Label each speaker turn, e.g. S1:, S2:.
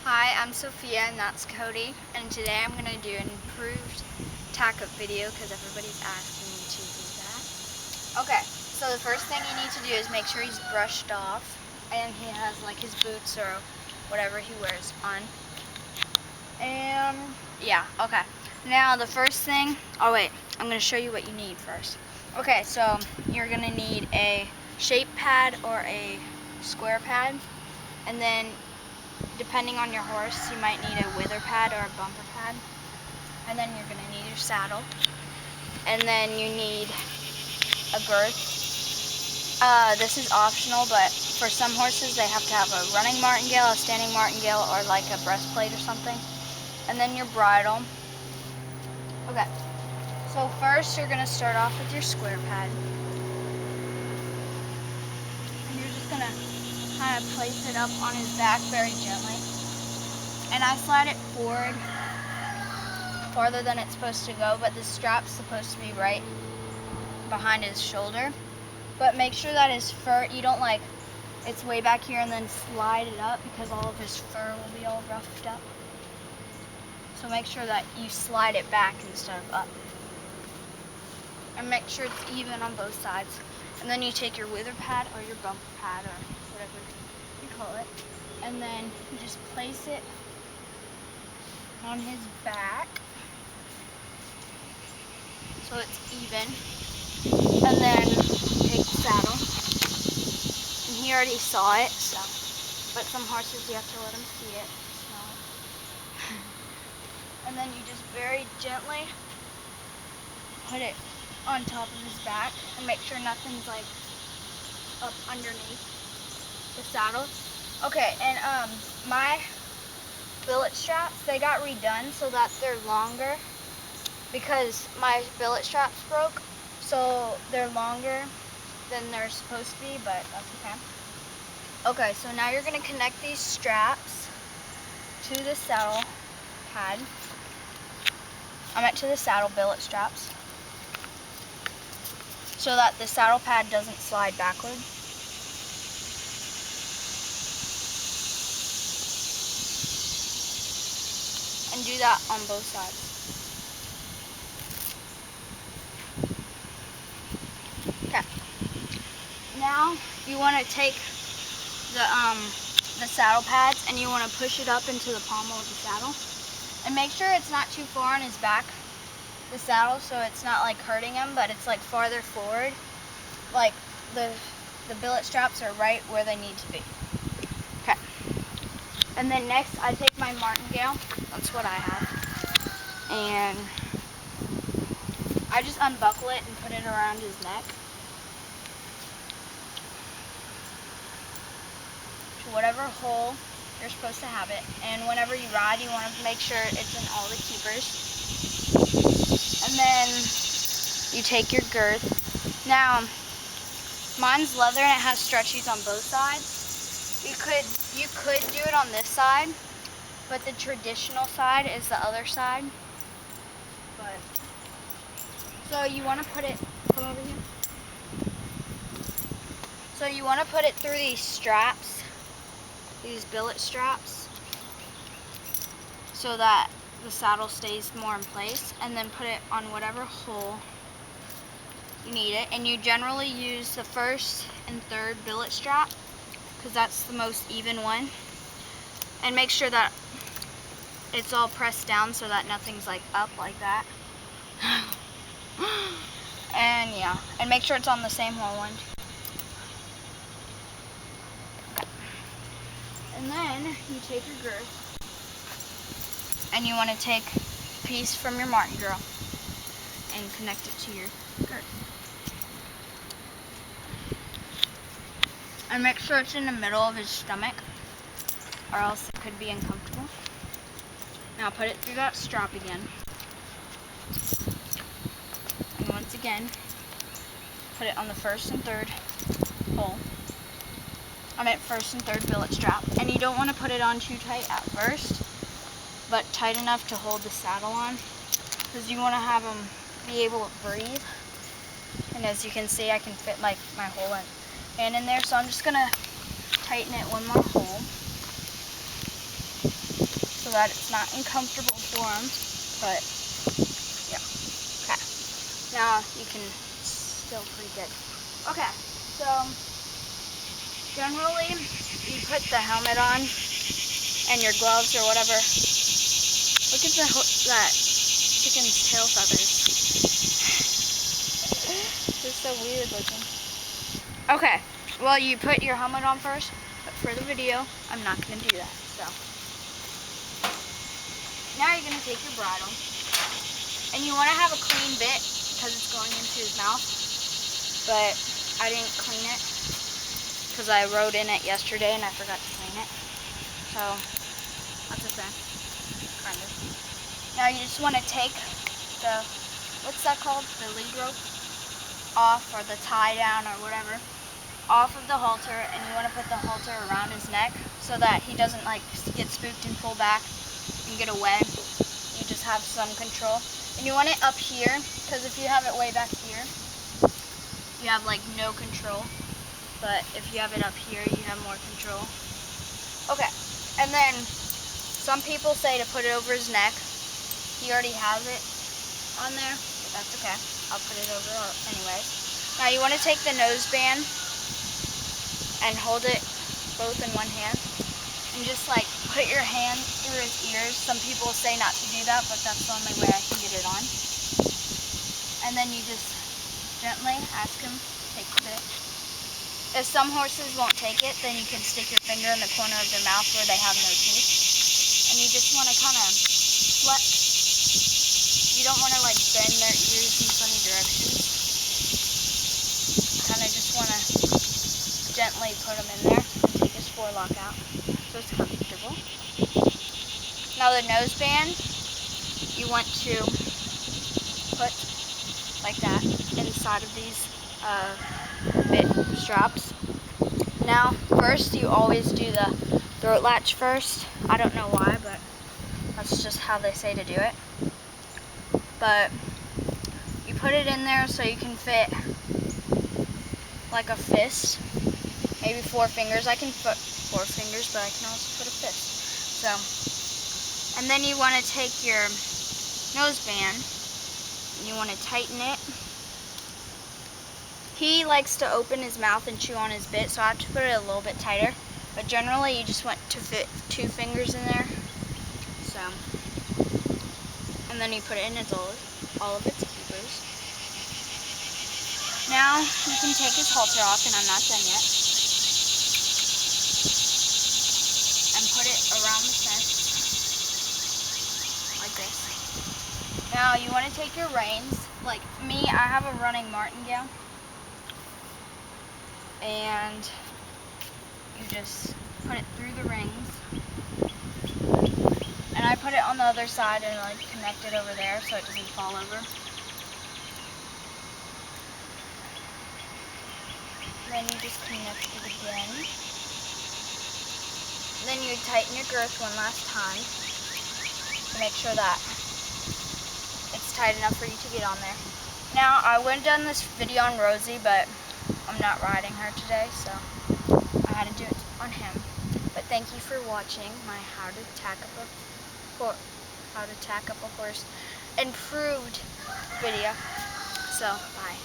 S1: Hi, I'm Sophia and that's Cody, and today I'm going to do an improved tack-up video because everybody's asking me to do that. Okay, so the first thing you need to do is make sure he's brushed off and he has like his boots or whatever he wears on. And yeah, okay. Now the first thing, oh wait, I'm going to show you what you need first. Okay, so you're going to need a shape pad or a square pad, and then depending on your horse, you might need a wither pad or a bumper pad. And then you're going to need your saddle. And then you need a girth. This is optional, but for some horses they have to have a running martingale, a standing martingale, or like a breastplate or something. And then your bridle. Okay, so first you're going to start off with your square pad. And you're just going to kind of place it up on his back very gently. And I slide it forward farther than it's supposed to go, but the strap's supposed to be right behind his shoulder. But make sure that his fur, you don't like, it's way back here and then slide it up because all of his fur will be all roughed up. So make sure that you slide it back instead of up. And make sure it's even on both sides. And then you take your wither pad or your bumper pad or whatever you call it, and then you just place it on his back so it's even. And then take the saddle. And he already saw it, so. But some horses you have to let him see it, smell it. And then you just very gently put it on top of his back and make sure nothing's like up underneath the saddle. Okay, and my billet straps, they got redone so that they're longer because my billet straps broke. So they're longer than they're supposed to be, but that's okay. Okay, so now you're going to connect these straps to the saddle pad. To the saddle billet straps so that the saddle pad doesn't slide backward. And do that on both sides. Okay. Now you want to take the saddle pads and you want to push it up into the pommel of the saddle. And make sure it's not too far on his back, the saddle, so it's not like hurting him, but it's like farther forward. Like the billet straps are right where they need to be. Okay. And then next I take my martingale, that's what I have, and I just unbuckle it and put it around his neck. To whatever hole you're supposed to have it. And whenever you ride, you want to make sure it's in all the keepers. And then you take your girth. Now, mine's leather and it has stretchies on both sides. You could do it on this side, but the traditional side is the other side. But so you want to put it, come over here. So you want to put it through these straps, these billet straps, so that the saddle stays more in place, and then put it on whatever hole you need it. And you generally use the first and third billet strap because that's the most even one. And make sure that it's all pressed down so that nothing's like up like that. And yeah, and make sure it's on the same hole one. And then you take your girth and you want to take a piece from your martingale and connect it to your girth. And make sure it's in the middle of his stomach or else it could be uncomfortable. Now put it through that strap again. And once again, put it on the first and third hole. First and third billet strap. And you don't want to put it on too tight at first, but tight enough to hold the saddle on, because you want to have him be able to breathe. And as you can see, I can fit like my whole hand in there, so I'm just going to tighten it one more hole. that it's not uncomfortable for him. But yeah, okay. Now you can still pretty good. Okay, so generally you put the helmet on and your gloves or whatever. Look at that chicken's tail feathers. They're so weird looking. Okay, well you put your helmet on first, but for the video, I'm not gonna do that, so. Now you're gonna take your bridle, and you wanna have a clean bit because it's going into his mouth, but I didn't clean it because I rode in it yesterday and I forgot to clean it, so that's okay, kind of. Now you just wanna take the, what's that called? The lead rope off, or the tie down or whatever, off of the halter, and you want to put the halter around his neck so that he doesn't like get spooked and pull back and get away. You just have some control. And you want it up here, because if you have it way back here, you have like no control. But if you have it up here, you have more control. Okay, and then some people say to put it over his neck. He already has it on there, but that's okay. I'll put it over anyways. Now you want to take the nose band and hold it both in one hand, and just like put your hand through his ears. Some people say not to do that, but that's the only way I can get it on. And then you just gently ask him to take the bit. If some horses won't take it, then you can stick your finger in the corner of their mouth where they have no teeth. And you just want to kind of you don't want to like bend their ears in funny directions. Kind of just want to gently put them in there and take his forelock out so it's comfortable. Now the nose band, you want to put like that inside of these bit straps. Now first you always do the throat latch first. I don't know why, but that's just how they say to do it. But you put it in there so you can fit like a fist, maybe 4 fingers. I can put 4 fingers, but I can also put a fist. So, and then you want to take your nose band and you want to tighten it. He likes to open his mouth and chew on his bit, so I have to put it a little bit tighter. But generally, you just want to fit 2 fingers in there. So, and then you put it in all of its keepers. Now you can take his halter off, and I'm not done yet. And put it around the fence, like this. Now you want to take your reins. Like me, I have a running martingale. And you just put it through the rings. And I put it on the other side and like connect it over there so it doesn't fall over. Then you just connect it again. Then you tighten your girth one last time to make sure that it's tight enough for you to get on there. Now I would have done this video on Rosie, but I'm not riding her today, so I had to do it on him. But thank you for watching my how to tack up a horse improved video. So bye.